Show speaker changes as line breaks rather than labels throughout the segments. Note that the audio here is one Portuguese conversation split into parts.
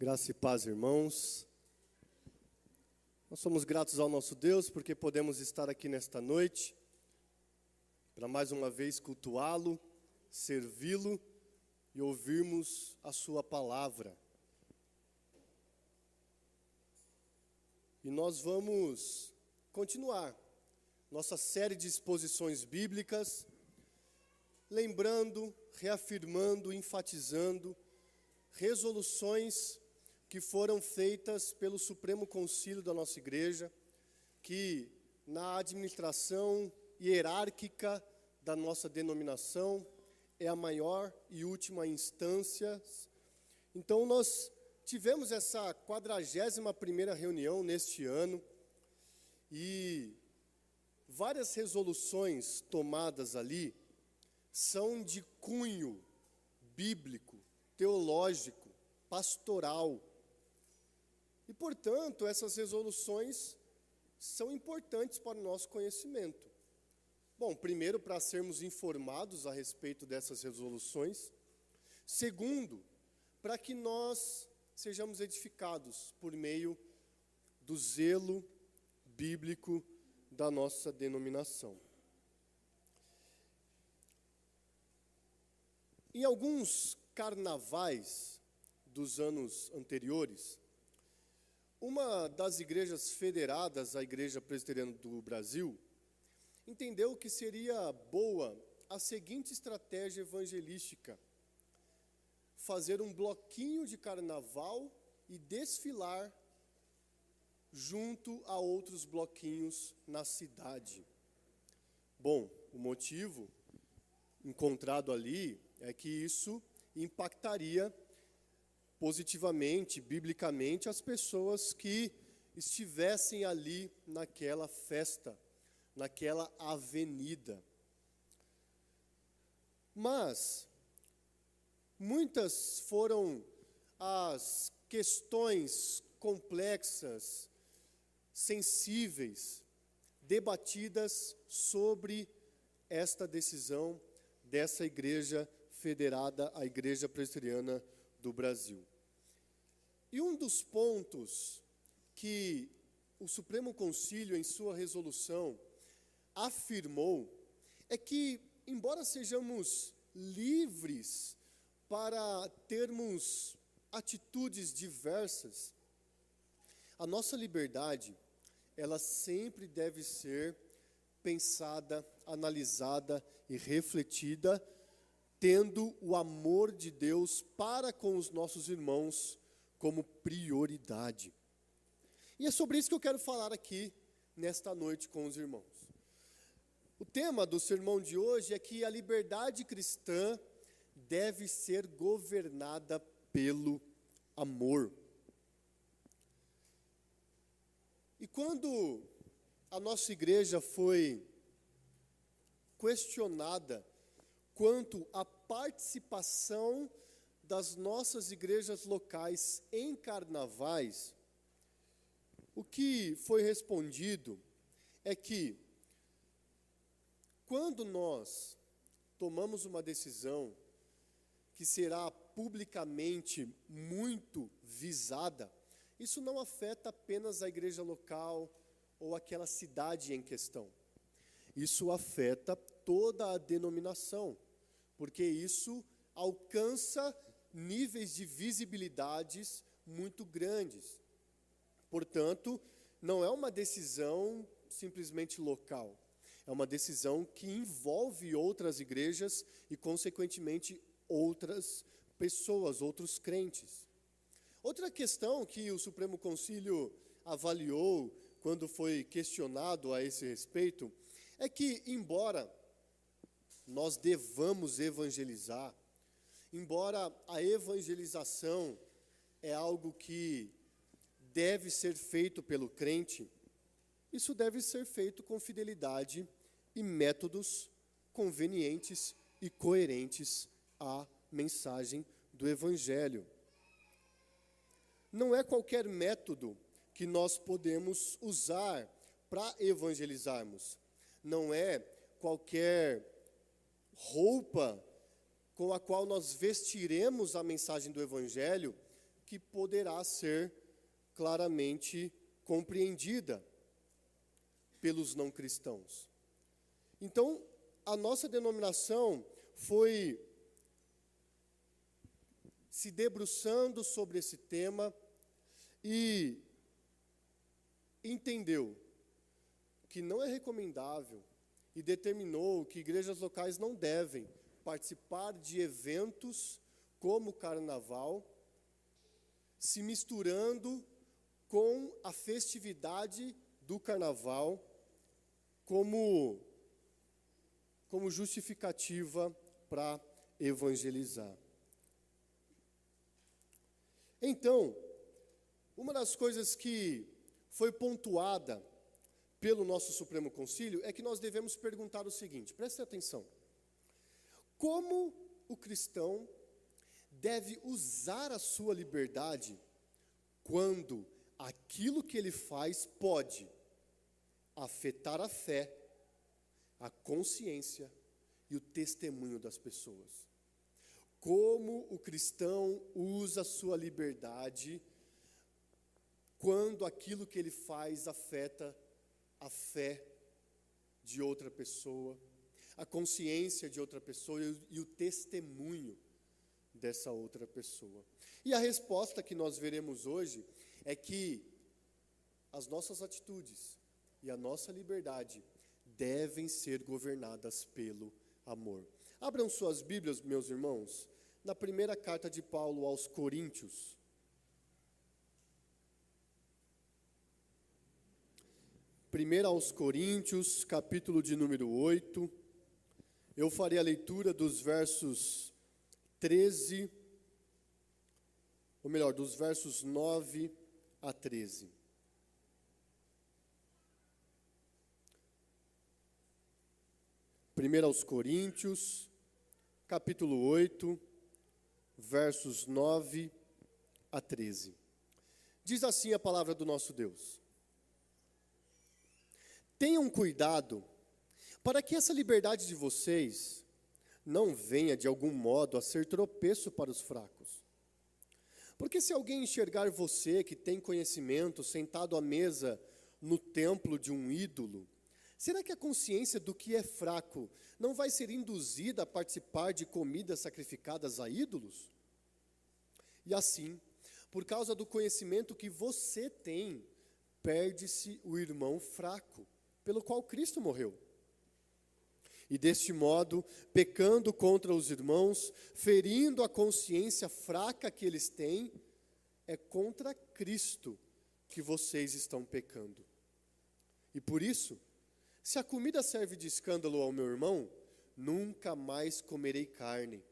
Graça e paz, irmãos. Nós somos gratos ao nosso Deus porque podemos estar aqui nesta noite para mais uma vez cultuá-lo, servi-lo e ouvirmos a sua palavra. E nós vamos continuar nossa série de exposições bíblicas, lembrando, reafirmando, enfatizando resoluções que foram feitas pelo Supremo Concílio da nossa igreja, que na administração hierárquica da nossa denominação é a maior e última instância. Então nós tivemos essa 41ª reunião neste ano e várias resoluções tomadas ali são de cunho bíblico, teológico, pastoral. E, portanto, essas resoluções são importantes para o nosso conhecimento. Bom, primeiro, para sermos informados a respeito dessas resoluções. Segundo, para que nós sejamos edificados por meio do zelo bíblico da nossa denominação. Em alguns carnavais dos anos anteriores, uma das igrejas federadas à Igreja Presbiteriana do Brasil entendeu que seria boa a seguinte estratégia evangelística: fazer um bloquinho de carnaval e desfilar junto a outros bloquinhos na cidade. Bom, o motivo encontrado ali é que isso impactaria positivamente, biblicamente, as pessoas que estivessem ali naquela festa, naquela avenida. Mas muitas foram as questões complexas, sensíveis, debatidas sobre esta decisão dessa igreja federada, a Igreja Presbiteriana do Brasil. E um dos pontos que o Supremo Concílio, em sua resolução, afirmou é que, embora sejamos livres para termos atitudes diversas, a nossa liberdade, ela sempre deve ser pensada, analisada e refletida, tendo o amor de Deus para com os nossos irmãos como prioridade. E é sobre isso que eu quero falar aqui nesta noite com os irmãos. O tema do sermão de hoje é que a liberdade cristã deve ser governada pelo amor. E quando a nossa igreja foi questionada quanto à participação das nossas igrejas locais em carnavais, o que foi respondido é que, quando nós tomamos uma decisão que será publicamente muito visada, isso não afeta apenas a igreja local ou aquela cidade em questão. Isso afeta toda a denominação, porque isso alcança níveis de visibilidades muito grandes. Portanto, não é uma decisão simplesmente local, é uma decisão que envolve outras igrejas e, consequentemente, outras pessoas, outros crentes. Outra questão que o Supremo Concílio avaliou quando foi questionado a esse respeito é que, embora nós devamos evangelizar, embora a evangelização é algo que deve ser feito pelo crente, isso deve ser feito com fidelidade e métodos convenientes e coerentes à mensagem do Evangelho. Não é qualquer método que nós podemos usar para evangelizarmos. Não é qualquer roupa com a qual nós vestiremos a mensagem do Evangelho que poderá ser claramente compreendida pelos não cristãos. Então, a nossa denominação foi se debruçando sobre esse tema e entendeu que não é recomendável e determinou que igrejas locais não devem participar de eventos como o carnaval, se misturando com a festividade do carnaval como justificativa para evangelizar. Então, uma das coisas que foi pontuada pelo nosso Supremo Concílio é que nós devemos perguntar o seguinte, prestem atenção: como o cristão deve usar a sua liberdade quando aquilo que ele faz pode afetar a fé, a consciência e o testemunho das pessoas? Como o cristão usa a sua liberdade quando aquilo que ele faz afeta a fé de outra pessoa, a consciência de outra pessoa e o testemunho dessa outra pessoa. E a resposta que nós veremos hoje é que as nossas atitudes e a nossa liberdade devem ser governadas pelo amor. Abram suas Bíblias, meus irmãos, na primeira carta de Paulo aos Coríntios. Primeira aos Coríntios, capítulo de número 8. Eu farei a leitura dos versos 13, ou melhor, dos versos 9 a 13. Primeira aos Coríntios, capítulo 8, versos 9 a 13. Diz assim a palavra do nosso Deus: tenham cuidado para que essa liberdade de vocês não venha de algum modo a ser tropeço para os fracos. Porque se alguém enxergar você que tem conhecimento sentado à mesa no templo de um ídolo, será que a consciência do que é fraco não vai ser induzida a participar de comidas sacrificadas a ídolos? E assim, por causa do conhecimento que você tem, perde-se o irmão fraco, pelo qual Cristo morreu. E deste modo, pecando contra os irmãos, ferindo a consciência fraca que eles têm, é contra Cristo que vocês estão pecando. E por isso, se a comida serve de escândalo ao meu irmão, nunca mais comerei carne,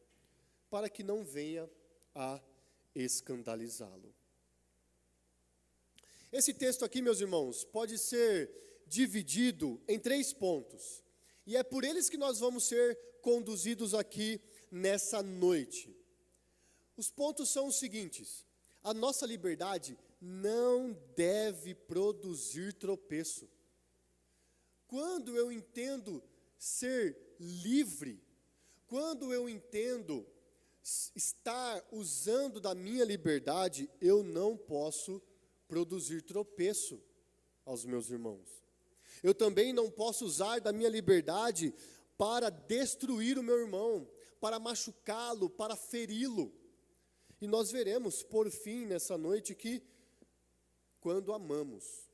para que não venha a escandalizá-lo. Esse texto aqui, meus irmãos, pode ser dividido em 3 pontos. E é por eles que nós vamos ser conduzidos aqui nessa noite. Os pontos são os seguintes: a nossa liberdade não deve produzir tropeço. Quando eu entendo ser livre, quando eu entendo estar usando da minha liberdade, eu não posso produzir tropeço aos meus irmãos. Eu também não posso usar da minha liberdade para destruir o meu irmão, para machucá-lo, para feri-lo. E nós veremos, por fim, nessa noite, que quando amamos,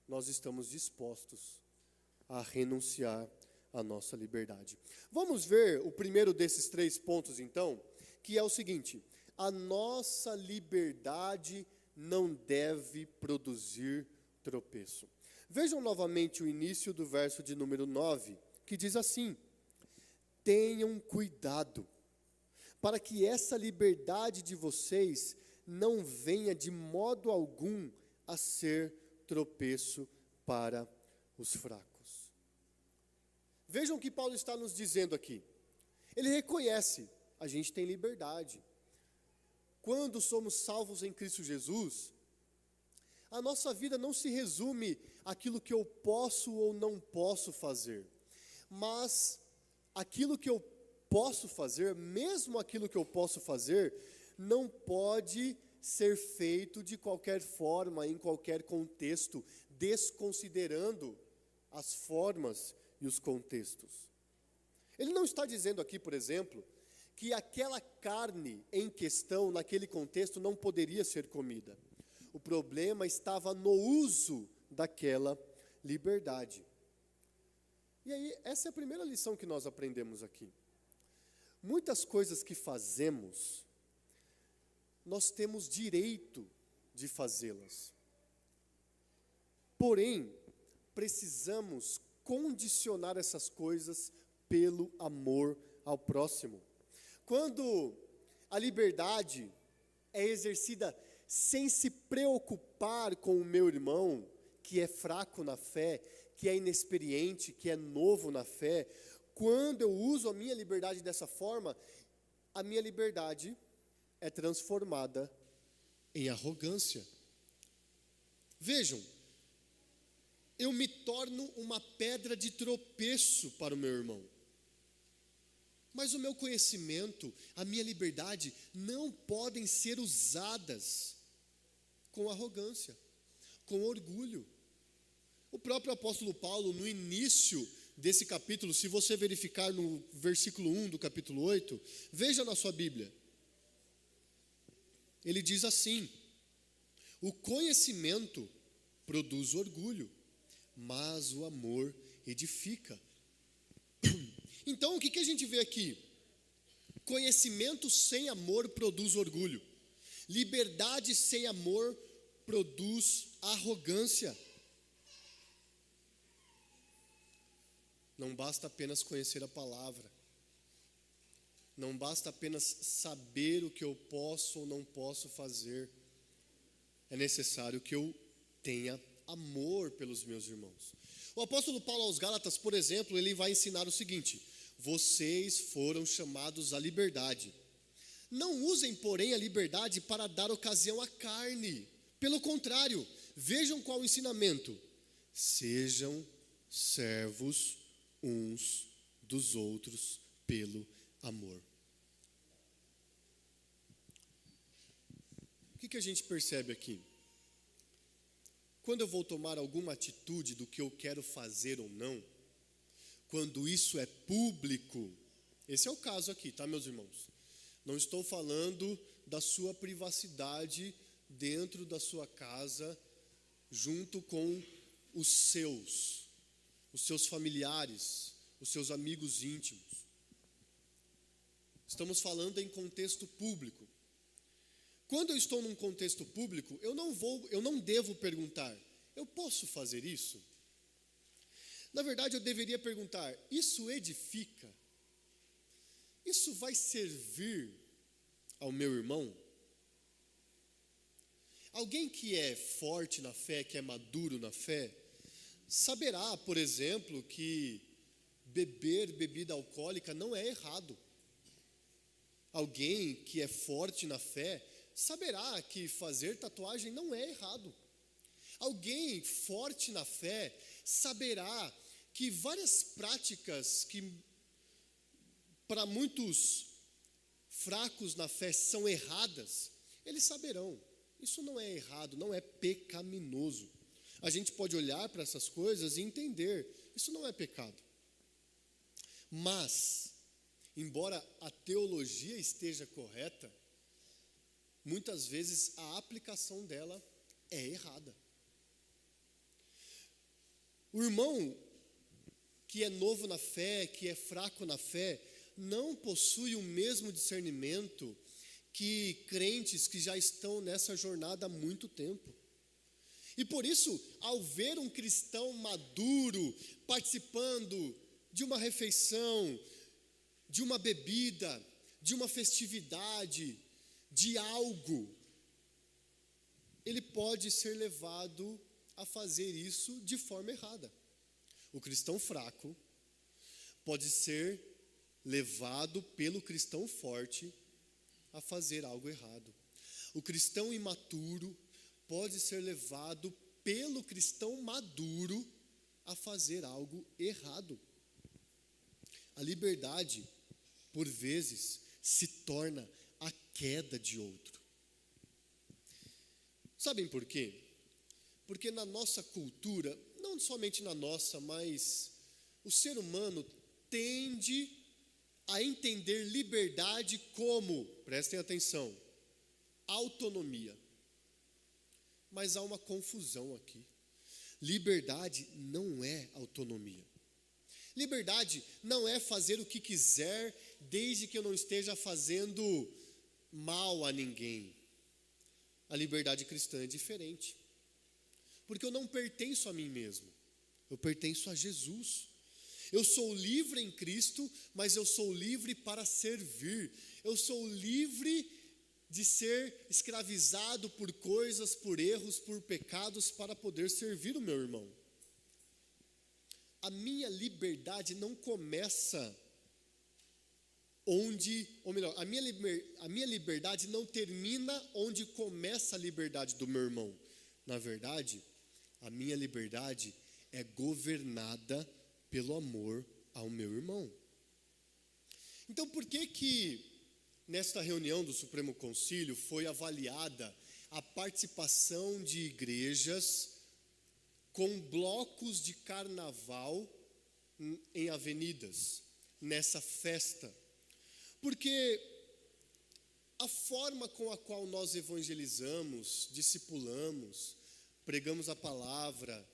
nós estamos dispostos a renunciar à nossa liberdade. Vamos ver o primeiro desses 3 pontos, então, que é o seguinte: a nossa liberdade não deve produzir tropeço. Vejam novamente o início do verso de número 9, que diz assim: tenham cuidado, para que essa liberdade de vocês não venha de modo algum a ser tropeço para os fracos. Vejam o que Paulo está nos dizendo aqui. Ele reconhece, a gente tem liberdade. Quando somos salvos em Cristo Jesus, a nossa vida não se resume àquilo que eu posso ou não posso fazer, mas aquilo que eu posso fazer, mesmo aquilo que eu posso fazer, não pode ser feito de qualquer forma, em qualquer contexto, desconsiderando as formas e os contextos. Ele não está dizendo aqui, por exemplo, que aquela carne em questão, naquele contexto, não poderia ser comida. O problema estava no uso daquela liberdade. E aí, essa é a primeira lição que nós aprendemos aqui. Muitas coisas que fazemos, nós temos direito de fazê-las. Porém, precisamos condicionar essas coisas pelo amor ao próximo. Quando a liberdade é exercida sem se preocupar com o meu irmão, que é fraco na fé, que é inexperiente, que é novo na fé, quando eu uso a minha liberdade dessa forma, a minha liberdade é transformada em arrogância. Vejam, eu me torno uma pedra de tropeço para o meu irmão. Mas o meu conhecimento, a minha liberdade, não podem ser usadas com arrogância, com orgulho. O próprio apóstolo Paulo, no início desse capítulo, se você verificar no versículo 1 do capítulo 8, veja na sua Bíblia. Ele diz assim: o conhecimento produz orgulho, mas o amor edifica. Então, o que a gente vê aqui? Conhecimento sem amor produz orgulho. Liberdade sem amor produz arrogância. Não basta apenas conhecer a palavra. Não basta apenas saber o que eu posso ou não posso fazer. É necessário que eu tenha amor pelos meus irmãos. O apóstolo Paulo aos Gálatas, por exemplo, ele vai ensinar o seguinte: vocês foram chamados à liberdade. Não usem, porém, a liberdade para dar ocasião à carne. Pelo contrário, vejam qual o ensinamento: sejam servos uns dos outros pelo amor. O que a gente percebe aqui? Quando eu vou tomar alguma atitude do que eu quero fazer ou não, quando isso é público, esse é o caso aqui, tá, meus irmãos? Não estou falando da sua privacidade dentro da sua casa, junto com os seus familiares, os seus amigos íntimos. Estamos falando em contexto público. Quando eu estou num contexto público, eu não devo perguntar: eu posso fazer isso? Na verdade, eu deveria perguntar: isso edifica? Isso vai servir ao meu irmão? Alguém que é forte na fé, que é maduro na fé, saberá, por exemplo, que beber bebida alcoólica não é errado. Alguém que é forte na fé saberá que fazer tatuagem não é errado. Alguém forte na fé saberá que várias práticas que para muitos fracos na fé são erradas, eles saberão. Isso não é errado, não é pecaminoso. A gente pode olhar para essas coisas e entender: isso não é pecado. Mas, embora a teologia esteja correta, muitas vezes a aplicação dela é errada. O irmão que é novo na fé, que é fraco na fé, não possui o mesmo discernimento que crentes que já estão nessa jornada há muito tempo. E por isso, ao ver um cristão maduro participando de uma refeição, de uma bebida, de uma festividade, de algo, ele pode ser levado a fazer isso de forma errada. O cristão fraco pode ser levado pelo cristão forte a fazer algo errado. O cristão imaturo pode ser levado pelo cristão maduro a fazer algo errado. A liberdade, por vezes, se torna a queda de outro. Sabem por quê? Porque na nossa cultura, não somente na nossa, mas o ser humano tende a entender liberdade como, prestem atenção, autonomia. Mas há uma confusão aqui. Liberdade não é autonomia. Liberdade não é fazer o que quiser, desde que eu não esteja fazendo mal a ninguém. A liberdade cristã é diferente. Porque eu não pertenço a mim mesmo. Eu pertenço a Jesus. Eu sou livre em Cristo, mas eu sou livre para servir. Eu sou livre de ser escravizado por coisas, por erros, por pecados, para poder servir o meu irmão. A minha liberdade não começa onde, ou melhor, a minha liberdade não termina onde começa a liberdade do meu irmão. Na verdade, a minha liberdade é governada pelo amor ao meu irmão. Então, por que nesta reunião do Supremo Concílio foi avaliada a participação de igrejas com blocos de carnaval em avenidas, nessa festa? Porque a forma com a qual nós evangelizamos, discipulamos, pregamos a palavra,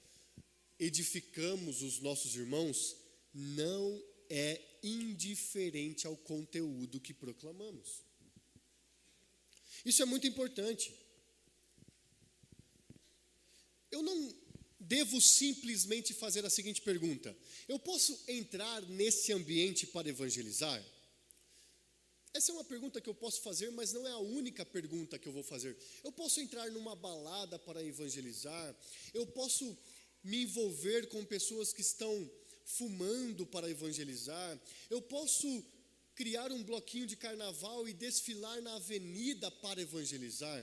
edificamos os nossos irmãos, não é indiferente ao conteúdo que proclamamos. Isso é muito importante. Eu não devo simplesmente fazer a seguinte pergunta: eu posso entrar nesse ambiente para evangelizar? Essa é uma pergunta que eu posso fazer, mas não é a única pergunta que eu vou fazer. Eu posso entrar numa balada para evangelizar? Eu posso me envolver com pessoas que estão fumando para evangelizar? Eu posso criar um bloquinho de carnaval e desfilar na avenida para evangelizar?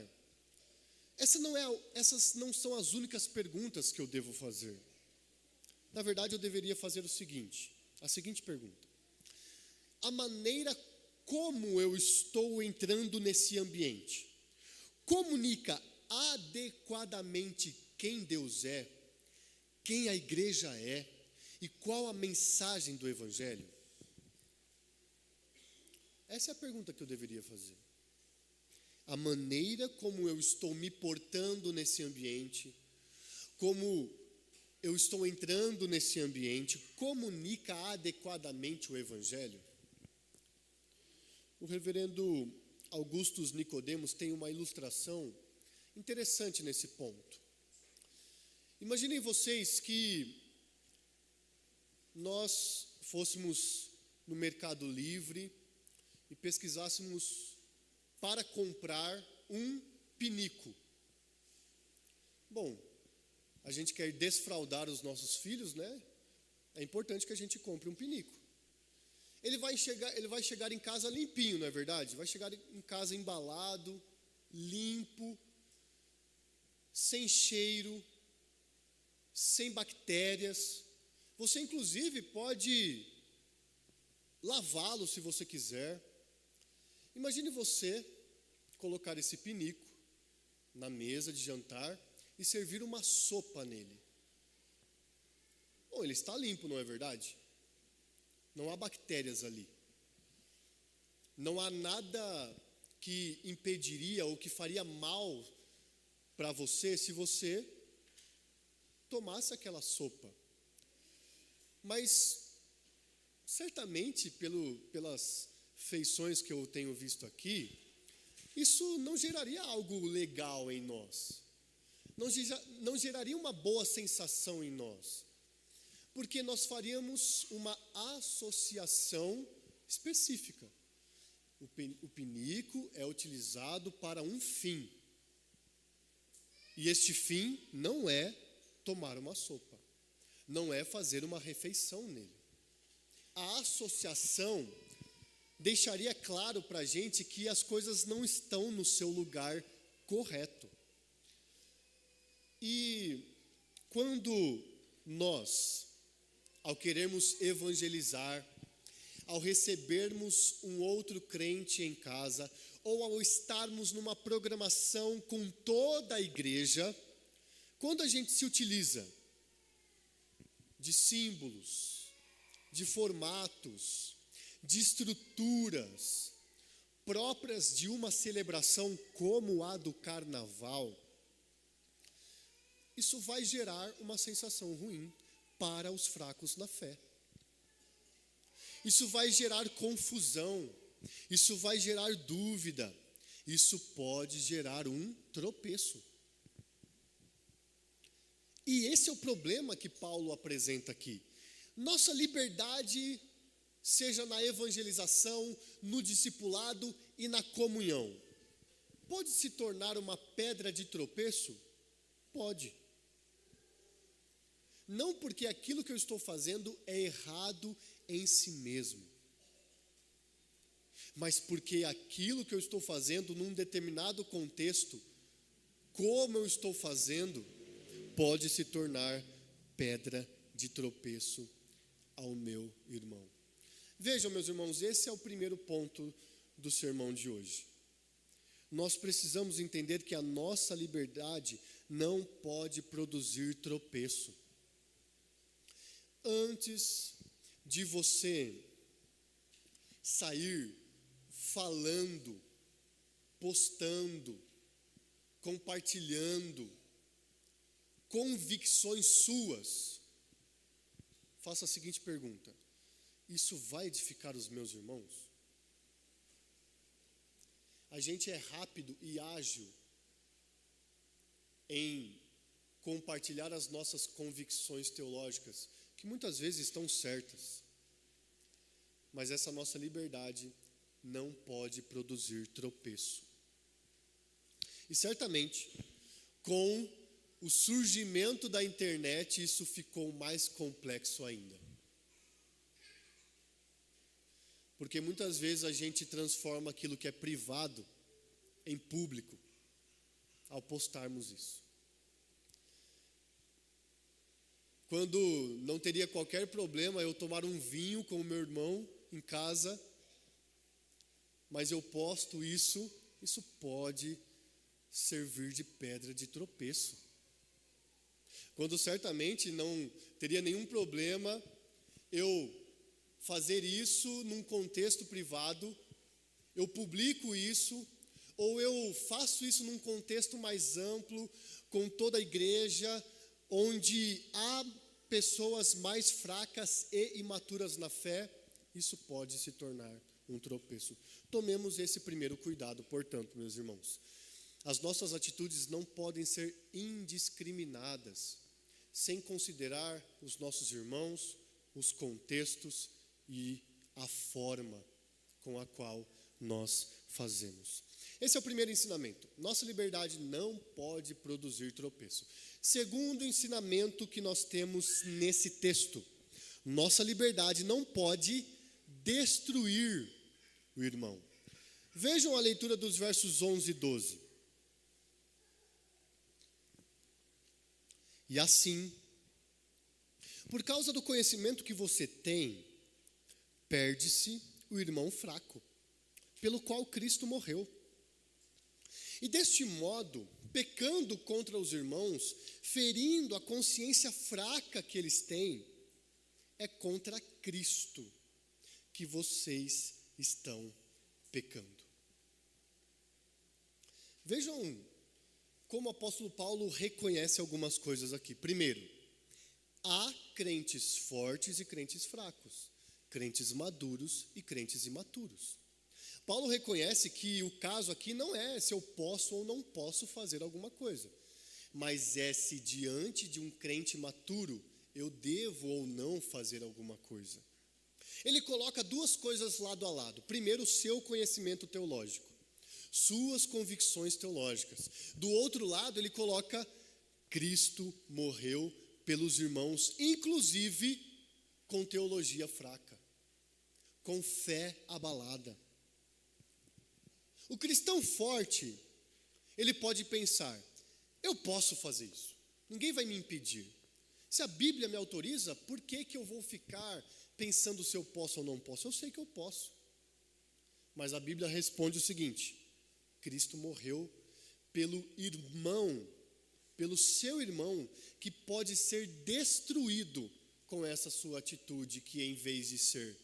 Essas não são as únicas perguntas que eu devo fazer. Na verdade, eu deveria fazer a seguinte pergunta: a maneira como eu estou entrando nesse ambiente comunica adequadamente quem Deus é, quem a igreja é e qual a mensagem do Evangelho? Essa é a pergunta que eu deveria fazer. A maneira como eu estou me portando nesse ambiente, como eu estou entrando nesse ambiente, comunica adequadamente o Evangelho? O reverendo Augustus Nicodemos tem uma ilustração interessante nesse ponto. Imaginem vocês que nós fôssemos no Mercado Livre e pesquisássemos para comprar um pinico. Bom, a gente quer desfraudar os nossos filhos, né? É importante que a gente compre um pinico. Ele vai chegar em casa limpinho, não é verdade? Vai chegar em casa embalado, limpo, sem cheiro, sem bactérias. Você, inclusive, pode lavá-lo se você quiser. Imagine você colocar esse pinico na mesa de jantar e servir uma sopa nele. Bom, ele está limpo, não é verdade? Não há bactérias ali. Não há nada que impediria ou que faria mal para você se você tomasse aquela sopa. Mas, certamente, pelas feições que eu tenho visto aqui, isso não geraria algo legal em nós. Não geraria uma boa sensação em nós. Porque nós faríamos uma associação específica. O pinico é utilizado para um fim. E este fim não é tomar uma sopa. Não é fazer uma refeição nele. A associação deixaria claro para a gente que as coisas não estão no seu lugar correto. E quando nós, ao querermos evangelizar, ao recebermos um outro crente em casa, ou ao estarmos numa programação com toda a igreja, quando a gente se utiliza de símbolos, de formatos, de estruturas próprias de uma celebração como a do carnaval, isso vai gerar uma sensação ruim para os fracos na fé. Isso vai gerar confusão, isso vai gerar dúvida, isso pode gerar um tropeço. E esse é o problema que Paulo apresenta aqui. Nossa liberdade, seja na evangelização, no discipulado e na comunhão, pode se tornar uma pedra de tropeço? Pode. Não porque aquilo que eu estou fazendo é errado em si mesmo, mas porque aquilo que eu estou fazendo num determinado contexto, como eu estou fazendo, pode se tornar pedra de tropeço ao meu irmão. Vejam, meus irmãos, esse é o primeiro ponto do sermão de hoje. Nós precisamos entender que a nossa liberdade não pode produzir tropeço. Antes de você sair falando, postando, compartilhando convicções suas, faça a seguinte pergunta: isso vai edificar os meus irmãos? A gente é rápido e ágil em compartilhar as nossas convicções teológicas, que muitas vezes estão certas, mas essa nossa liberdade não pode produzir tropeço. E certamente, com o surgimento da internet, isso ficou mais complexo ainda. Porque muitas vezes a gente transforma aquilo que é privado em público ao postarmos isso. Quando não teria qualquer problema eu tomar um vinho com o meu irmão em casa, mas eu posto isso, isso pode servir de pedra de tropeço. Quando certamente não teria nenhum problema eu fazer isso num contexto privado, eu publico isso, ou eu faço isso num contexto mais amplo, com toda a igreja, onde há pessoas mais fracas e imaturas na fé, isso pode se tornar um tropeço. Tomemos esse primeiro cuidado, portanto, meus irmãos. As nossas atitudes não podem ser indiscriminadas, sem considerar os nossos irmãos, os contextos e a forma com a qual nós fazemos. Esse é o primeiro ensinamento. Nossa liberdade não pode produzir tropeço. Segundo ensinamento que nós temos nesse texto: nossa liberdade não pode destruir o irmão. Vejam a leitura dos versos 11 e 12. E assim, por causa do conhecimento que você tem, perde-se o irmão fraco, pelo qual Cristo morreu. E deste modo, pecando contra os irmãos, ferindo a consciência fraca que eles têm, é contra Cristo que vocês estão pecando. Vejam como o apóstolo Paulo reconhece algumas coisas aqui. Primeiro, há crentes fortes e crentes fracos, crentes maduros e crentes imaturos. Paulo reconhece que o caso aqui não é se eu posso ou não posso fazer alguma coisa, mas é se diante de um crente maturo eu devo ou não fazer alguma coisa. Ele coloca duas coisas lado a lado. Primeiro, o seu conhecimento teológico, suas convicções teológicas. Do outro lado, ele coloca: Cristo morreu pelos irmãos, inclusive com teologia fraca, com fé abalada. O cristão forte, ele pode pensar: eu posso fazer isso, ninguém vai me impedir. Se a Bíblia me autoriza, por que eu vou ficar pensando se eu posso ou não posso? Eu sei que eu posso. Mas a Bíblia responde o seguinte: Cristo morreu pelo irmão, pelo seu irmão, que pode ser destruído com essa sua atitude, que em vez de ser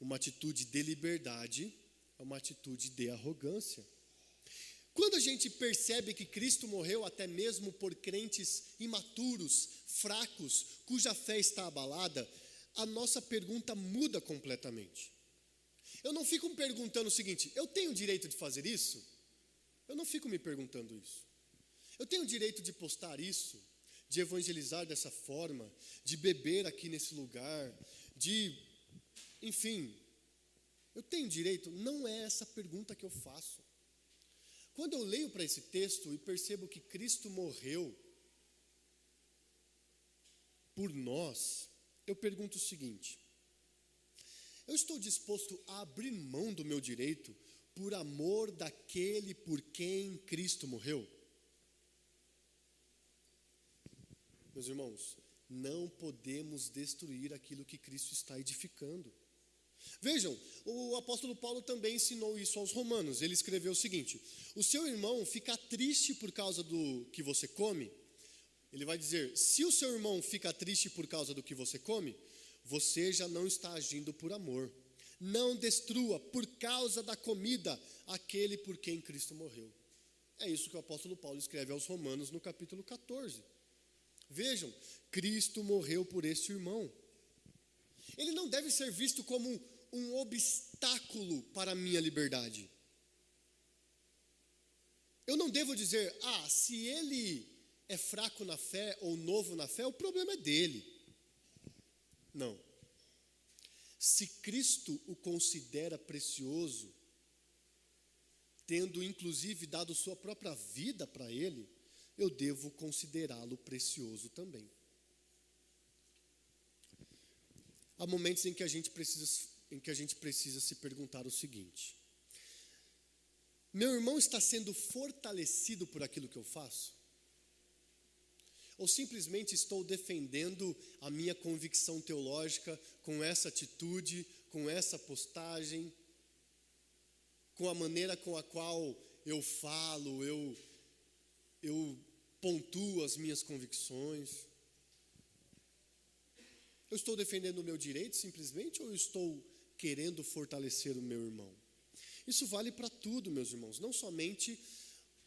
uma atitude de liberdade, é uma atitude de arrogância. Quando a gente percebe que Cristo morreu até mesmo por crentes imaturos, fracos, cuja fé está abalada, a nossa pergunta muda completamente. Eu não fico me perguntando o seguinte: eu tenho o direito de fazer isso? Eu não fico me perguntando isso. Eu tenho o direito de postar isso, de evangelizar dessa forma, de beber aqui nesse lugar, enfim, eu tenho direito? Não é essa pergunta que eu faço. Quando eu leio para esse texto e percebo que Cristo morreu por nós, eu pergunto o seguinte: eu estou disposto a abrir mão do meu direito por amor daquele por quem Cristo morreu? Meus irmãos, não podemos destruir aquilo que Cristo está edificando. Vejam, o apóstolo Paulo também ensinou isso aos romanos. Ele escreveu o seguinte: o seu irmão fica triste por causa do que você come. Ele vai dizer: se o seu irmão fica triste por causa do que você come, você já não está agindo por amor. Não destrua por causa da comida aquele por quem Cristo morreu. É isso que o apóstolo Paulo escreve aos romanos no capítulo 14. Vejam, Cristo morreu por este irmão. Ele não deve ser visto como um obstáculo para a minha liberdade. Eu não devo dizer: se ele é fraco na fé ou novo na fé, o problema é dele. Não. Se Cristo o considera precioso, tendo inclusive dado sua própria vida para ele, eu devo considerá-lo precioso também. Há momentos em que a gente precisa se perguntar o seguinte: meu irmão está sendo fortalecido por aquilo que eu faço? Ou simplesmente estou defendendo a minha convicção teológica com essa atitude, com essa postagem, com a maneira com a qual eu falo, eu pontuo as minhas convicções? Eu estou defendendo o meu direito simplesmente, ou eu estou querendo fortalecer o meu irmão? Isso vale para tudo, meus irmãos, não somente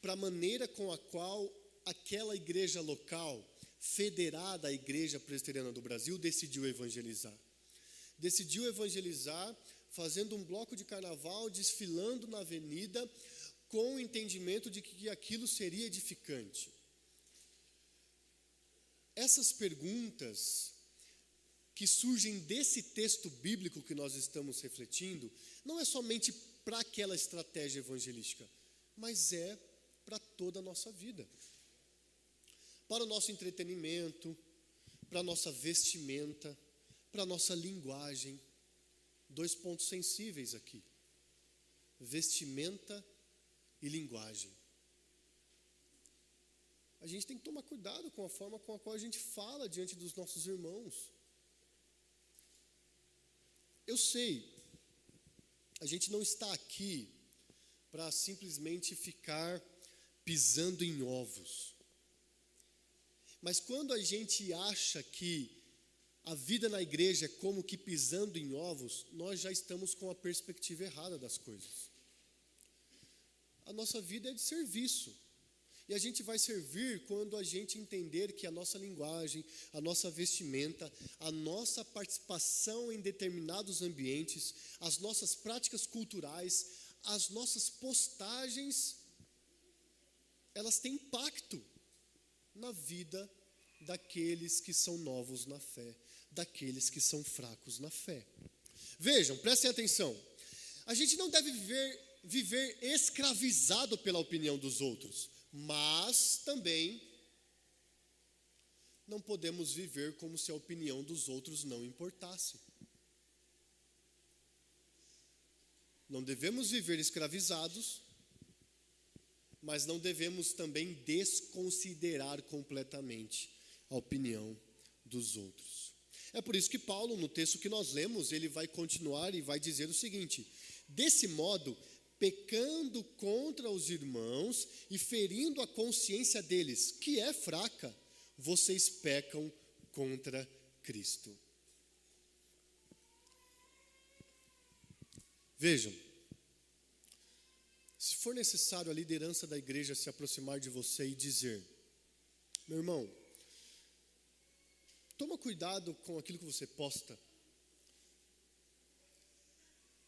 para a maneira com a qual aquela igreja local, federada à Igreja Presbiteriana do Brasil, decidiu evangelizar. Decidiu evangelizar fazendo um bloco de carnaval, desfilando na avenida, com o entendimento de que aquilo seria edificante. Essas perguntas que surgem desse texto bíblico que nós estamos refletindo, não é somente para aquela estratégia evangelística, mas é para toda a nossa vida. Para o nosso entretenimento, para a nossa vestimenta, para a nossa linguagem. 2 pontos sensíveis aqui: vestimenta e linguagem. A gente tem que tomar cuidado com a forma com a qual a gente fala diante dos nossos irmãos. Eu sei, a gente não está aqui para simplesmente ficar pisando em ovos. Mas quando a gente acha que a vida na igreja é como que pisando em ovos, nós já estamos com a perspectiva errada das coisas. A nossa vida é de serviço. E a gente vai servir quando a gente entender que a nossa linguagem, a nossa vestimenta, a nossa participação em determinados ambientes, as nossas práticas culturais, as nossas postagens, elas têm impacto na vida daqueles que são novos na fé, daqueles que são fracos na fé. Vejam, prestem atenção. A gente não deve viver escravizado pela opinião dos outros, mas também não podemos viver como se a opinião dos outros não importasse. Não devemos viver escravizados, mas não devemos também desconsiderar completamente a opinião dos outros. É por isso que Paulo, no texto que nós lemos, ele vai continuar e vai dizer o seguinte: desse modo, pecando contra os irmãos e ferindo a consciência deles, que é fraca, vocês pecam contra Cristo. Vejam, se for necessário a liderança da igreja se aproximar de você e dizer: meu irmão, toma cuidado com aquilo que você posta.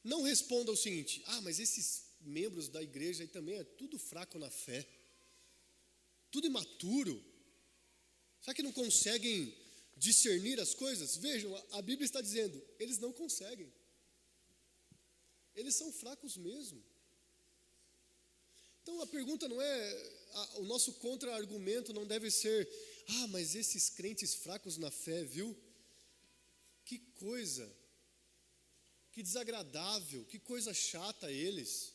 Não responda o seguinte: mas esses membros da igreja aí também é tudo fraco na fé, tudo imaturo. Será que não conseguem discernir as coisas? Vejam, a Bíblia está dizendo, eles não conseguem. Eles são fracos mesmo. Então a pergunta não é, o nosso contra-argumento não deve ser: mas esses crentes fracos na fé, viu? Que coisa, que desagradável, que coisa chata eles.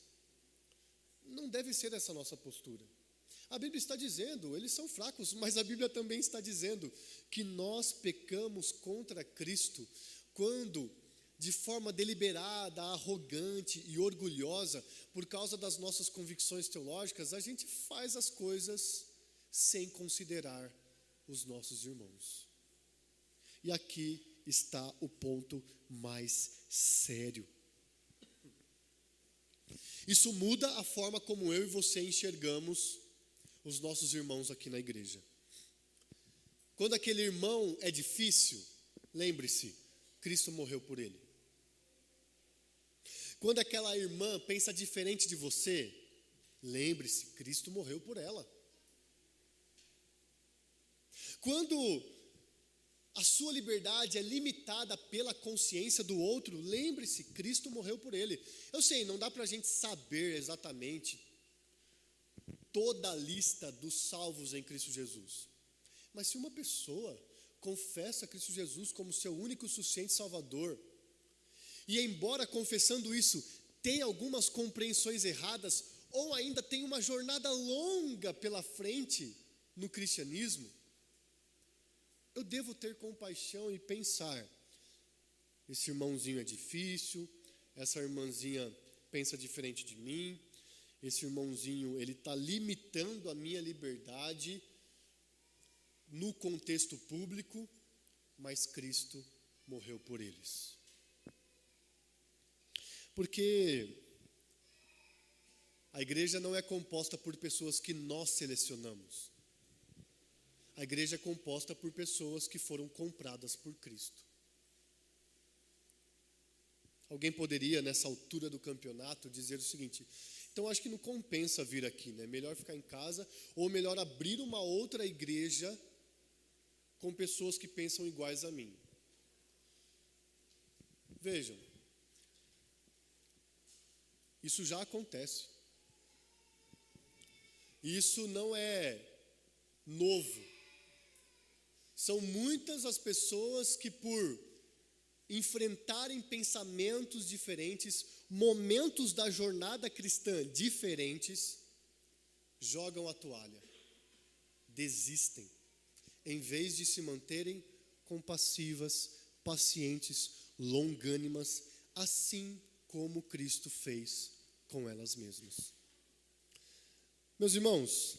Não deve ser essa a nossa postura. A Bíblia está dizendo, eles são fracos, mas a Bíblia também está dizendo que nós pecamos contra Cristo quando, de forma deliberada, arrogante e orgulhosa, por causa das nossas convicções teológicas, a gente faz as coisas sem considerar os nossos irmãos. E aqui está o ponto mais sério. Isso muda a forma como eu e você enxergamos os nossos irmãos aqui na igreja. Quando aquele irmão é difícil, lembre-se, Cristo morreu por ele. Quando aquela irmã pensa diferente de você, lembre-se, Cristo morreu por ela. Quando a sua liberdade é limitada pela consciência do outro, lembre-se, Cristo morreu por ele. Eu sei, não dá para a gente saber exatamente toda a lista dos salvos em Cristo Jesus. Mas se uma pessoa confessa Cristo Jesus como seu único e suficiente Salvador, e embora confessando isso, tem algumas compreensões erradas, ou ainda tem uma jornada longa pela frente no cristianismo, eu devo ter compaixão e pensar: esse irmãozinho é difícil, essa irmãzinha pensa diferente de mim, esse irmãozinho, ele está limitando a minha liberdade no contexto público, mas Cristo morreu por eles. Porque a igreja não é composta por pessoas que nós selecionamos. A igreja é composta por pessoas que foram compradas por Cristo. Alguém poderia, nessa altura do campeonato, dizer o seguinte: então acho que não compensa vir aqui, né? Melhor ficar em casa, ou melhor abrir uma outra igreja com pessoas que pensam iguais a mim. Vejam, isso já acontece. Isso não é novo. São muitas as pessoas que, por enfrentarem pensamentos diferentes, momentos da jornada cristã diferentes, jogam a toalha, desistem, em vez de se manterem compassivas, pacientes, longânimas, assim como Cristo fez com elas mesmas. Meus irmãos,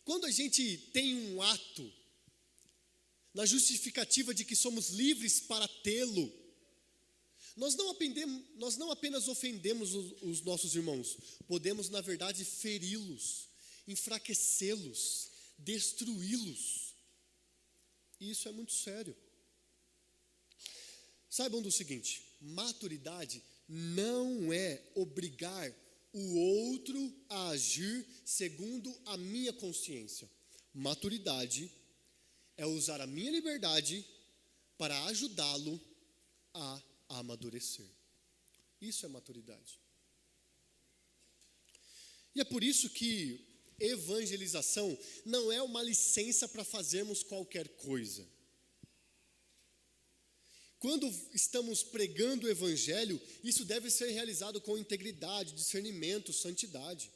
quando a gente tem um ato na justificativa de que somos livres para tê-lo, nós não apenas ofendemos os nossos irmãos, podemos, na verdade, feri-los, enfraquecê-los, destruí-los. E isso é muito sério. Saibam do seguinte: maturidade não é obrigar o outro a agir segundo a minha consciência. Maturidade é usar a minha liberdade para ajudá-lo a amadurecer. Isso é maturidade. E é por isso que evangelização não é uma licença para fazermos qualquer coisa. Quando estamos pregando o evangelho, isso deve ser realizado com integridade, discernimento, santidade.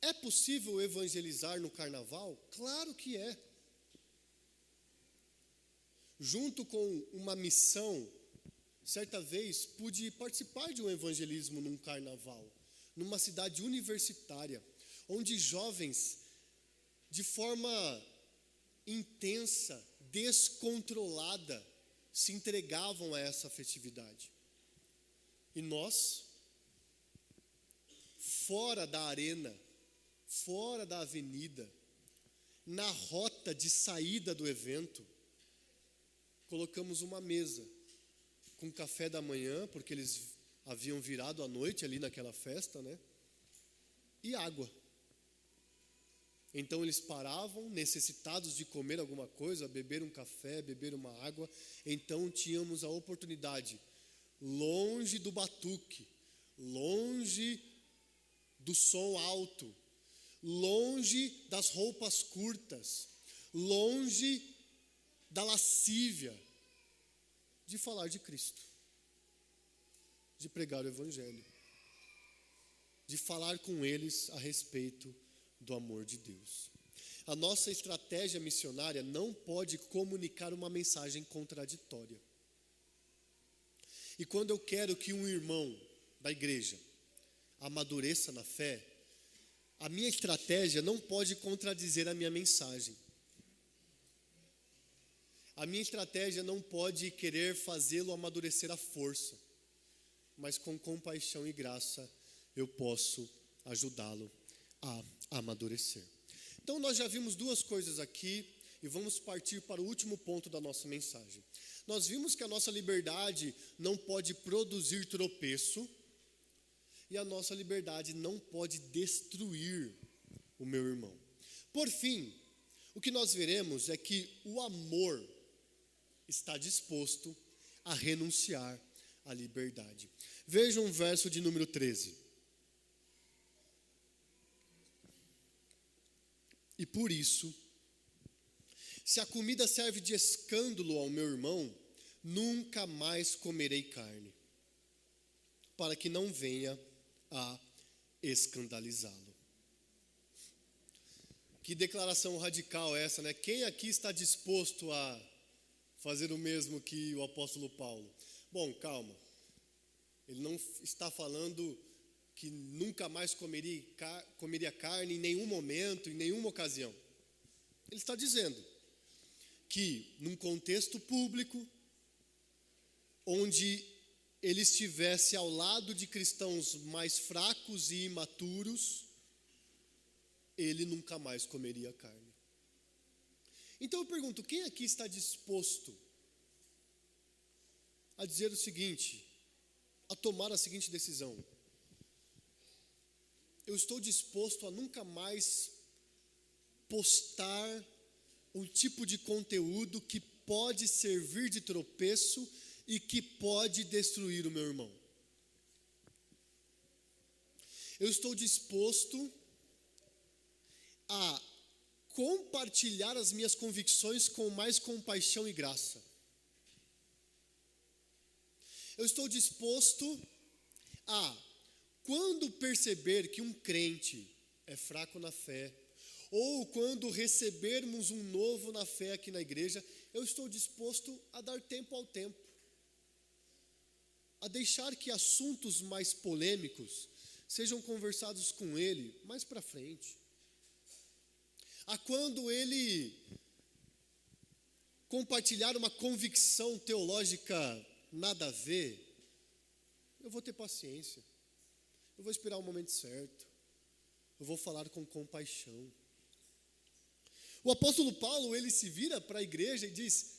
É possível evangelizar no carnaval? Claro que é. Junto com uma missão certa vez pude participar de um evangelismo num carnaval, numa cidade universitária, onde jovens, de forma intensa, descontrolada, se entregavam a essa festividade. E nós, fora da arena, fora da avenida, na rota de saída do evento, colocamos uma mesa com café da manhã, porque eles haviam virado à noite ali naquela festa, né? E água. Então eles paravam, necessitados de comer alguma coisa, beber um café, beber uma água. Então tínhamos a oportunidade, longe do batuque, longe do som alto, longe das roupas curtas, longe da lascívia, de falar de Cristo, de pregar o Evangelho, de falar com eles a respeito do amor de Deus. A nossa estratégia missionária não pode comunicar uma mensagem contraditória. E quando eu quero que um irmão da igreja amadureça na fé, a minha estratégia não pode contradizer a minha mensagem. A minha estratégia não pode querer fazê-lo amadurecer à força, mas com compaixão e graça eu posso ajudá-lo a amadurecer. Então nós já vimos duas coisas aqui e vamos partir para o último ponto da nossa mensagem. Nós vimos que a nossa liberdade não pode produzir tropeço e a nossa liberdade não pode destruir o meu irmão. Por fim, o que nós veremos é que o amor está disposto a renunciar à liberdade. Vejam o verso de número 13. E por isso, se a comida serve de escândalo ao meu irmão, nunca mais comerei carne, para que não venha a escandalizá-lo. Que declaração radical é essa, né? Quem aqui está disposto a fazer o mesmo que o apóstolo Paulo? Bom, calma. Ele não está falando que nunca mais comeria carne em nenhum momento, em nenhuma ocasião. Ele está dizendo que num contexto público, onde ele estivesse ao lado de cristãos mais fracos e imaturos, ele nunca mais comeria carne. Então eu pergunto, quem aqui está disposto a dizer o seguinte, a tomar a seguinte decisão? Eu estou disposto a nunca mais postar um tipo de conteúdo que pode servir de tropeço e que pode destruir o meu irmão. Eu estou disposto a compartilhar as minhas convicções com mais compaixão e graça. Eu estou disposto a, quando perceber que um crente é fraco na fé, ou quando recebermos um novo na fé aqui na igreja, eu estou disposto a dar tempo ao tempo, a deixar que assuntos mais polêmicos sejam conversados com ele mais para frente. A quando ele compartilhar uma convicção teológica nada a ver, eu vou ter paciência. Eu vou esperar o momento certo. Eu vou falar com compaixão. O apóstolo Paulo, ele se vira para a igreja e diz: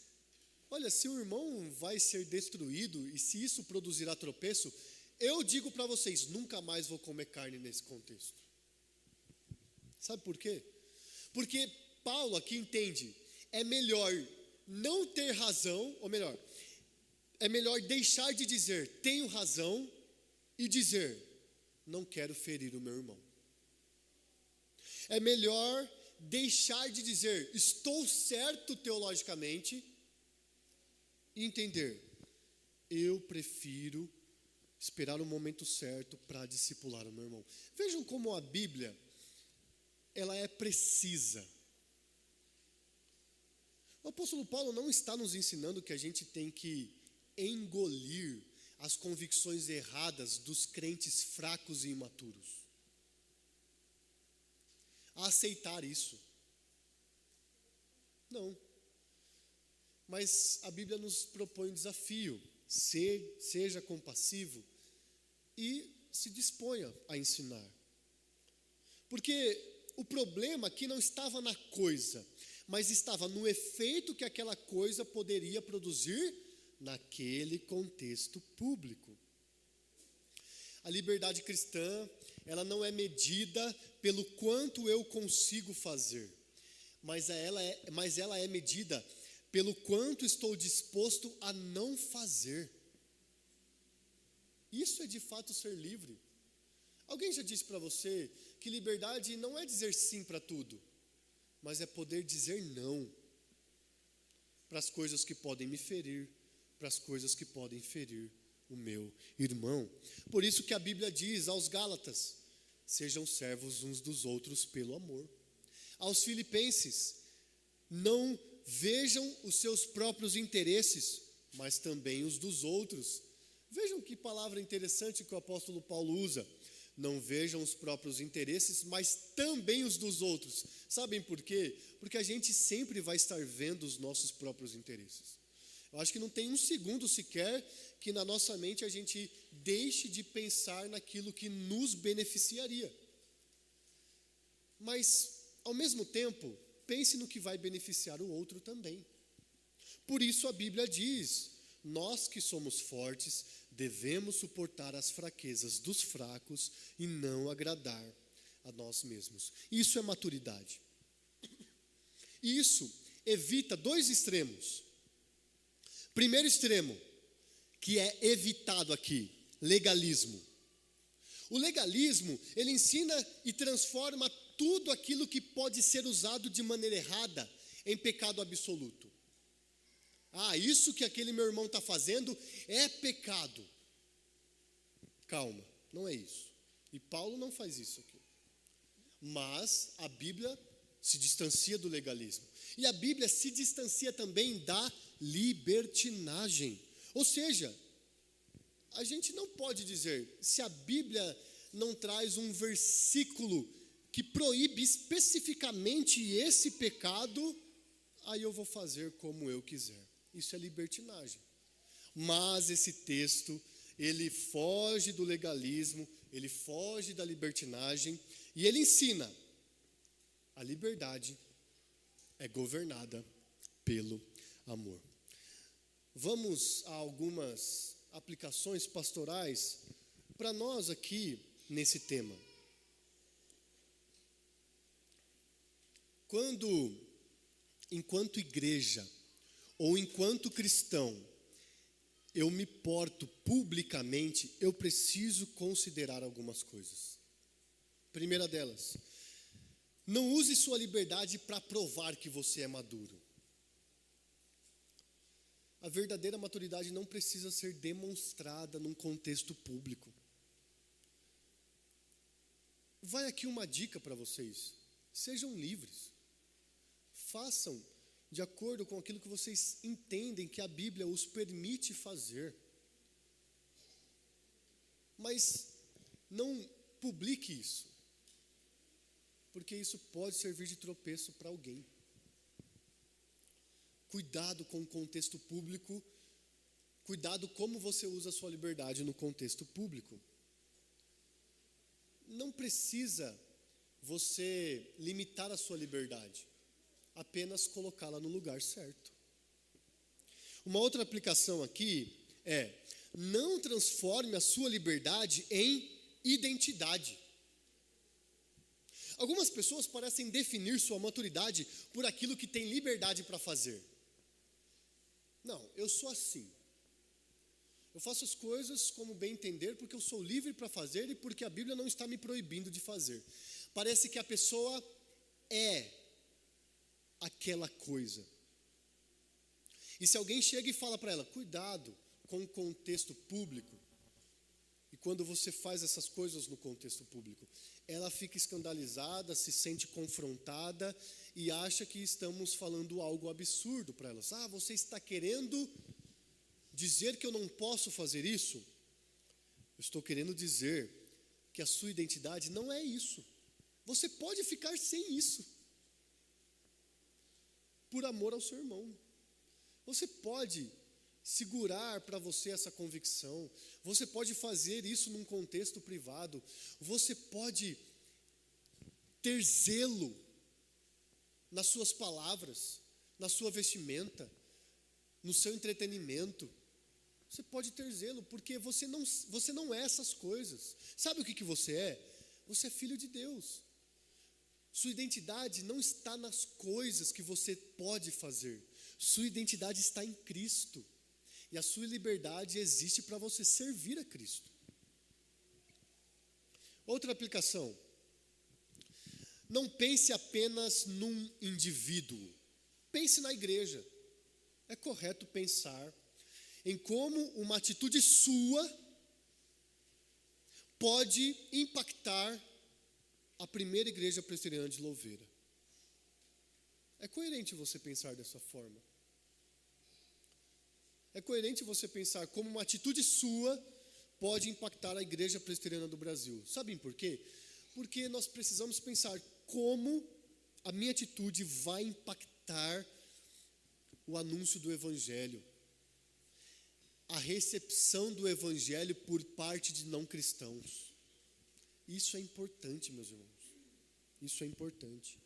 olha, se o irmão vai ser destruído e se isso produzirá tropeço, eu digo para vocês, nunca mais vou comer carne nesse contexto. Sabe por quê? Porque Paulo aqui entende, é melhor não ter razão, ou melhor, é melhor deixar de dizer tenho razão e dizer não quero ferir o meu irmão. É melhor deixar de dizer estou certo teologicamente e entender eu prefiro esperar o momento certo para discipular o meu irmão. Vejam como a Bíblia ela é precisa. O apóstolo Paulo não está nos ensinando que a gente tem que engolir as convicções erradas dos crentes fracos e imaturos. A aceitar isso. Não. Mas a Bíblia nos propõe um desafio. Seja compassivo e se disponha a ensinar. Porque o problema aqui não estava na coisa, mas estava no efeito que aquela coisa poderia produzir naquele contexto público. A liberdade cristã, ela não é medida pelo quanto eu consigo fazer, mas ela é medida pelo quanto estou disposto a não fazer. Isso é de fato ser livre. Alguém já disse para você que liberdade não é dizer sim para tudo, mas é poder dizer não para as coisas que podem me ferir, para as coisas que podem ferir o meu irmão. Por isso que a Bíblia diz aos Gálatas: sejam servos uns dos outros pelo amor. Aos Filipenses: não vejam os seus próprios interesses, mas também os dos outros. Vejam que palavra interessante que o apóstolo Paulo usa. Não vejam os próprios interesses, mas também os dos outros. Sabem por quê? Porque a gente sempre vai estar vendo os nossos próprios interesses. Eu acho que não tem um segundo sequer que na nossa mente a gente deixe de pensar naquilo que nos beneficiaria. Mas, ao mesmo tempo, pense no que vai beneficiar o outro também. Por isso a Bíblia diz: nós que somos fortes, devemos suportar as fraquezas dos fracos e não agradar a nós mesmos. Isso é maturidade. E isso evita dois extremos. Primeiro extremo, que é evitado aqui, legalismo. O legalismo, ele ensina e transforma tudo aquilo que pode ser usado de maneira errada em pecado absoluto. Isso que aquele meu irmão está fazendo é pecado. Calma, não é isso. E Paulo não faz isso aqui. Mas a Bíblia se distancia do legalismo. E a Bíblia se distancia também da libertinagem. Ou seja, a gente não pode dizer, se a Bíblia não traz um versículo que proíbe especificamente esse pecado, aí eu vou fazer como eu quiser. Isso é libertinagem. Mas esse texto, ele foge do legalismo, ele foge da libertinagem e ele ensina: a liberdade é governada pelo amor. Vamos a algumas aplicações pastorais para nós aqui nesse tema. Quando, enquanto igreja, ou enquanto cristão, eu me porto publicamente, eu preciso considerar algumas coisas. Primeira delas, não use sua liberdade para provar que você é maduro. A verdadeira maturidade não precisa ser demonstrada num contexto público. Vai aqui uma dica para vocês: sejam livres. Façam de acordo com aquilo que vocês entendem que a Bíblia os permite fazer. Mas não publique isso, porque isso pode servir de tropeço para alguém. Cuidado com o contexto público, cuidado como você usa a sua liberdade no contexto público. Não precisa você limitar a sua liberdade, apenas colocá-la no lugar certo. Uma outra aplicação aqui é: não transforme a sua liberdade em identidade. Algumas pessoas parecem definir sua maturidade por aquilo que tem liberdade para fazer. Não, eu sou assim. Eu faço as coisas como bem entender, porque eu sou livre para fazer e porque a Bíblia não está me proibindo de fazer. Parece que a pessoa é aquela coisa. E se alguém chega e fala para ela: cuidado com o contexto público, e quando você faz essas coisas no contexto público, ela fica escandalizada, se sente confrontada e acha que estamos falando algo absurdo para elas. Você está querendo dizer que eu não posso fazer isso, eu estou querendo dizer que a sua identidade não é isso. Você pode ficar sem isso, por amor ao seu irmão. Você pode segurar para você essa convicção, você pode fazer isso num contexto privado, você pode ter zelo nas suas palavras, na sua vestimenta, no seu entretenimento. Você pode ter zelo, porque você não é essas coisas. Sabe o que você é? Você é filho de Deus. Sua identidade não está nas coisas que você pode fazer. Sua identidade está em Cristo. E a sua liberdade existe para você servir a Cristo. Outra aplicação. Não pense apenas num indivíduo. Pense na igreja. É correto pensar em como uma atitude sua pode impactar a primeira igreja presbiteriana de Louveira. É coerente você pensar dessa forma. É coerente você pensar como uma atitude sua pode impactar a igreja presbiteriana do Brasil. Sabem por quê? Porque nós precisamos pensar como a minha atitude vai impactar o anúncio do Evangelho, a recepção do Evangelho por parte de não cristãos. Isso é importante, meus irmãos. Isso é importante.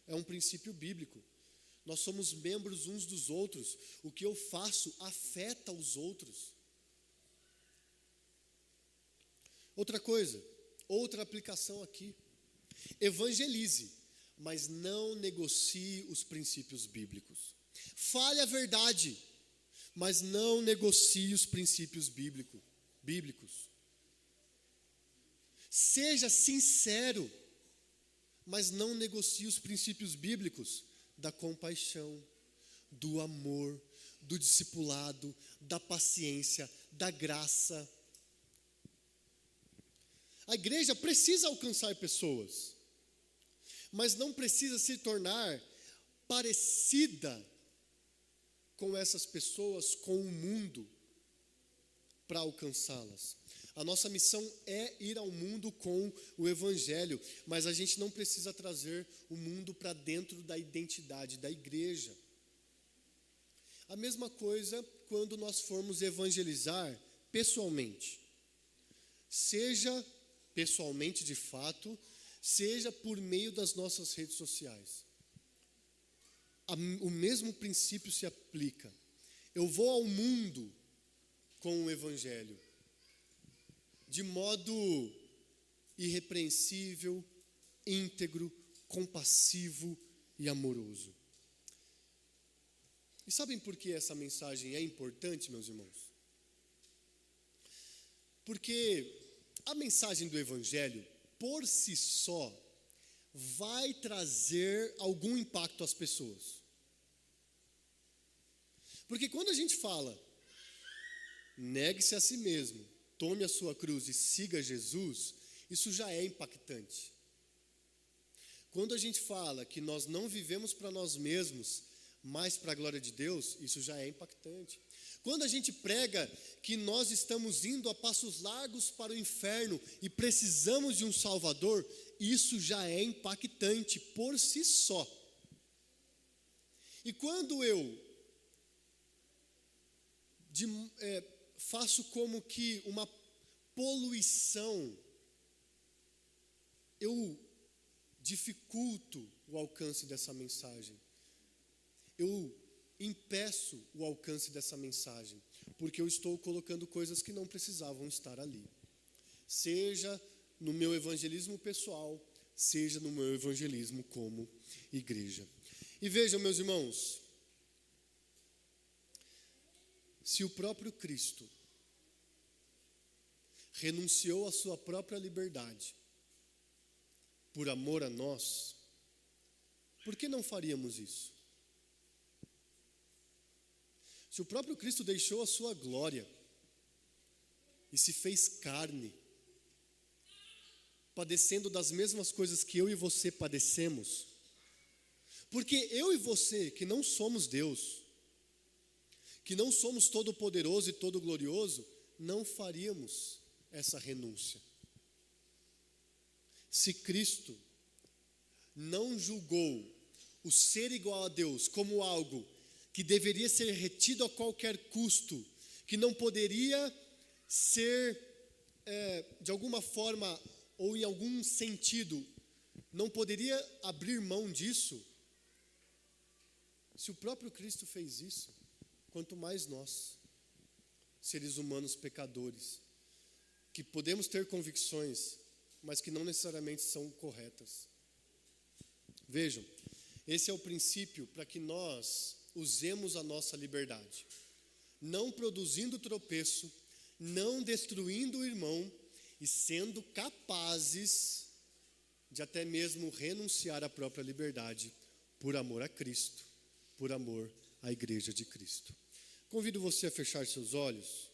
É um princípio bíblico. Nós somos membros uns dos outros. O que eu faço afeta os outros. Outra coisa, outra aplicação aqui. Evangelize, mas não negocie os princípios bíblicos. Fale a verdade, mas não negocie os princípios bíblicos. Seja sincero, mas não negocie os princípios bíblicos da compaixão, do amor, do discipulado, da paciência, da graça. A igreja precisa alcançar pessoas, mas não precisa se tornar parecida com essas pessoas, com o mundo, para alcançá-las. A nossa missão é ir ao mundo com o Evangelho, mas a gente não precisa trazer o mundo para dentro da identidade da igreja. A mesma coisa quando nós formos evangelizar pessoalmente. Seja pessoalmente de fato, seja por meio das nossas redes sociais. O mesmo princípio se aplica. Eu vou ao mundo com o Evangelho, de modo irrepreensível, íntegro, compassivo e amoroso. E sabem por que essa mensagem é importante, meus irmãos? Porque a mensagem do Evangelho, por si só, vai trazer algum impacto às pessoas. Porque quando a gente fala, negue-se a si mesmo, tome a sua cruz e siga Jesus, isso já é impactante. Quando a gente fala que nós não vivemos para nós mesmos, mas para a glória de Deus, isso já é impactante. Quando a gente prega que nós estamos indo a passos largos para o inferno e precisamos de um Salvador, isso já é impactante por si só. E quando eu faço como que uma poluição, eu dificulto o alcance dessa mensagem. Eu impeço o alcance dessa mensagem, porque eu estou colocando coisas que não precisavam estar ali. Seja no meu evangelismo pessoal, seja no meu evangelismo como igreja. E vejam, meus irmãos, se o próprio Cristo renunciou à sua própria liberdade por amor a nós, por que não faríamos isso? Se o próprio Cristo deixou a sua glória e se fez carne, padecendo das mesmas coisas que eu e você padecemos, porque eu e você, que não somos Deus, que não somos todo poderoso e todo glorioso, não faríamos essa renúncia. Se Cristo não julgou o ser igual a Deus como algo que deveria ser retido a qualquer custo, que não poderia ser, de alguma forma ou em algum sentido, não poderia abrir mão disso, se o próprio Cristo fez isso, quanto mais nós, seres humanos pecadores, que podemos ter convicções, mas que não necessariamente são corretas. Vejam, esse é o princípio para que nós usemos a nossa liberdade, não produzindo tropeço, não destruindo o irmão e sendo capazes de até mesmo renunciar à própria liberdade por amor a Cristo, por amor à igreja de Cristo. Convido você a fechar seus olhos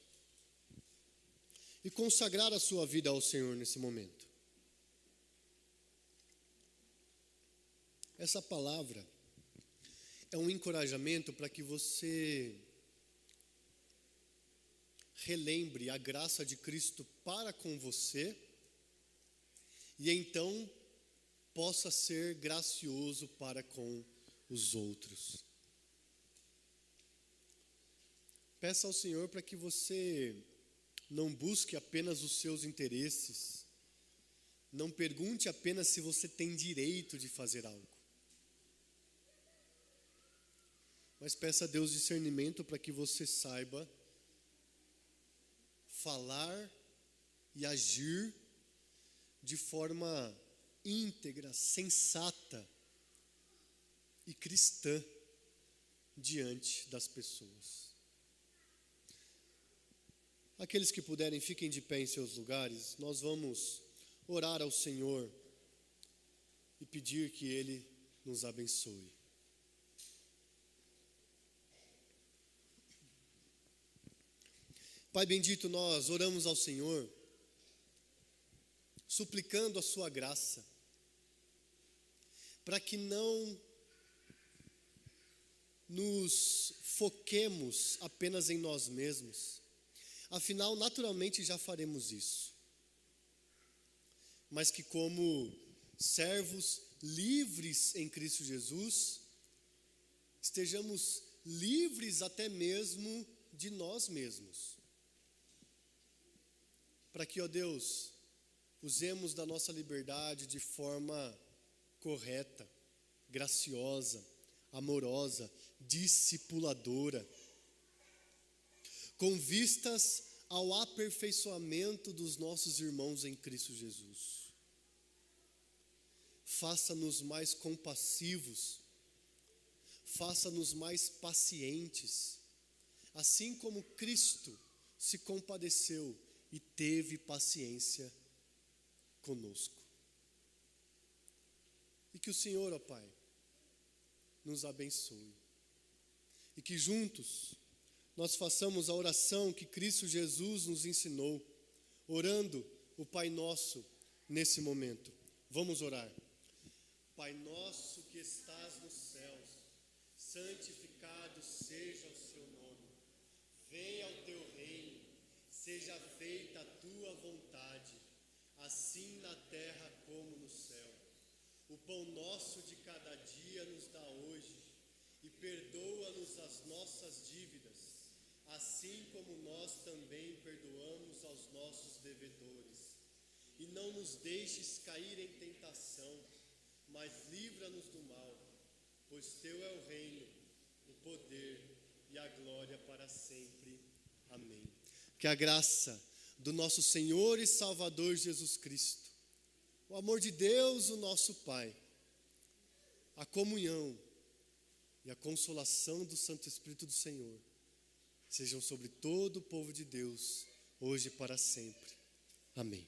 e consagrar a sua vida ao Senhor nesse momento. Essa palavra é um encorajamento para que você relembre a graça de Cristo para com você e então possa ser gracioso para com os outros. Peça ao Senhor para que você não busque apenas os seus interesses, não pergunte apenas se você tem direito de fazer algo, mas peça a Deus discernimento para que você saiba falar e agir de forma íntegra, sensata e cristã diante das pessoas. Aqueles que puderem, fiquem de pé em seus lugares. Nós vamos orar ao Senhor e pedir que Ele nos abençoe. Pai bendito, nós oramos ao Senhor, suplicando a sua graça, para que não nos foquemos apenas em nós mesmos. Afinal, naturalmente já faremos isso. Mas que como servos livres em Cristo Jesus, estejamos livres até mesmo de nós mesmos. Para que, ó Deus, usemos da nossa liberdade de forma correta, graciosa, amorosa, discipuladora, com vistas ao aperfeiçoamento dos nossos irmãos em Cristo Jesus. Faça-nos mais compassivos, faça-nos mais pacientes, assim como Cristo se compadeceu e teve paciência conosco. E que o Senhor, ó Pai, nos abençoe. E que juntos nós façamos a oração que Cristo Jesus nos ensinou, orando o Pai Nosso nesse momento. Vamos orar. Pai nosso que estás nos céus, santificado seja o seu nome. Venha o teu reino, seja feita a tua vontade, assim na terra como no céu. O pão nosso de cada dia nos dá hoje, e perdoa-nos as nossas dívidas, assim como nós também perdoamos aos nossos devedores. E não nos deixes cair em tentação, mas livra-nos do mal, pois teu é o reino, o poder e a glória para sempre. Amém. Que a graça do nosso Senhor e Salvador Jesus Cristo, o amor de Deus, o nosso Pai, a comunhão e a consolação do Santo Espírito do Senhor sejam sobre todo o povo de Deus, hoje e para sempre. Amém.